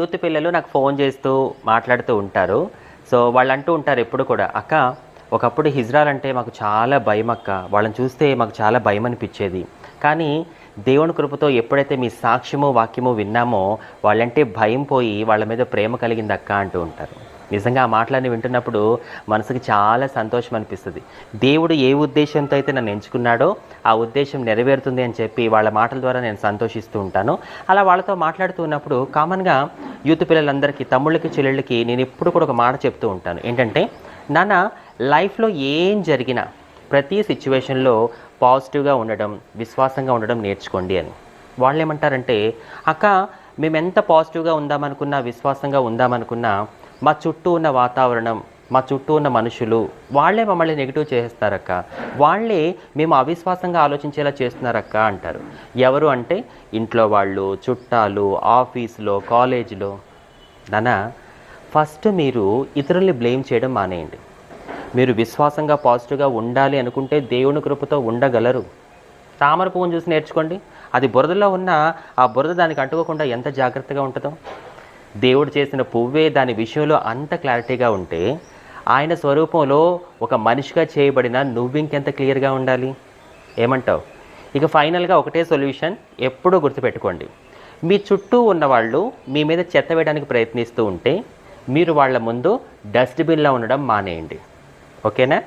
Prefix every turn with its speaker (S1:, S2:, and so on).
S1: Youth పిల్లలు నాకు phone చేస్తూ మాట్లాడుతూ ఉంటారు. సో వాళ్ళు అంటూ ఉంటారు ఎప్పుడు కూడా, అక్క ఒకప్పుడు హిజ్రాల్ అంటే మాకు చాలా భయం అక్క, వాళ్ళని చూస్తే మాకు చాలా భయం అనిపించేది. కానీ దేవుని కృపతో ఎప్పుడైతే మీ సాక్ష్యము వాక్యము విన్నామో వాళ్ళంటే భయం పోయి వాళ్ళ మీద ప్రేమ కలిగింది అక్క అంటూ ఉంటారు. నిజంగా ఆ మాటలన్నీ వింటున్నప్పుడు మనసుకి చాలా సంతోషం అనిపిస్తుంది. దేవుడు ఏ ఉద్దేశంతో అయితే నన్ను ఎంచుకున్నాడో ఆ ఉద్దేశం నెరవేరుతుంది అని చెప్పి వాళ్ళ మాటల ద్వారా నేను సంతోషిస్తూ ఉంటాను. అలా వాళ్ళతో మాట్లాడుతూ ఉన్నప్పుడు కామన్గా యూత్ పిల్లలందరికీ, తమ్ముళ్ళకి చెల్లెళ్ళకి నేను ఎప్పుడు కూడా ఒక మాట చెప్తూ ఉంటాను. ఏంటంటే, నాన్న లైఫ్లో ఏం జరిగినా ప్రతి సిచ్యువేషన్లో పాజిటివ్గా ఉండడం, విశ్వాసంగా ఉండడం నేర్చుకోండి అని. వాళ్ళు ఏమంటారంటే, అక్క మేము ఎంత పాజిటివ్గా ఉందామనుకున్నా, విశ్వాసంగా ఉందామనుకున్నా మా చుట్టూ ఉన్న వాతావరణం, మా చుట్టూ ఉన్న మనుషులు వాళ్ళే మమ్మల్ని నెగిటివ్ చేస్తారక్క, వాళ్ళే మేము అవిశ్వాసంగా ఆలోచించేలా చేస్తున్నారక్క అంటారు. ఎవరు అంటే ఇంట్లో వాళ్ళు, చుట్టాలు, ఆఫీసులో, కాలేజీలో. నాన్న ఫస్ట్ మీరు ఇతరుల్ని బ్లేమ్ చేయడం మానేయండి. మీరు విశ్వాసంగా పాజిటివ్గా ఉండాలి అనుకుంటే దేవుని కృపతో ఉండగలరు. తామర పువ్వును చూసి నేర్చుకోండి. అది బురదలో ఉన్న ఆ బురద దానికి అంటుకోకుండా ఎంత జాగ్రత్తగా ఉంటుందో. దేవుడు చేసిన పువ్వే దాని విషయంలో అంత క్లారిటీగా ఉంటే ఆయన స్వరూపంలో ఒక మనిషిగా చేయబడిన నువ్వింకెంత క్లియర్గా ఉండాలి. ఏమంటావు? ఇక ఫైనల్గా ఒకటే సొల్యూషన్ ఎప్పుడూ గుర్తుపెట్టుకోండి. మీ చుట్టూ ఉన్నవాళ్ళు మీ మీద చెత్త వేయడానికి ప్రయత్నిస్తూ ఉంటే మీరు వాళ్ళ ముందు డస్ట్బిన్లో ఉండడం మానేయండి. ఓకేనా?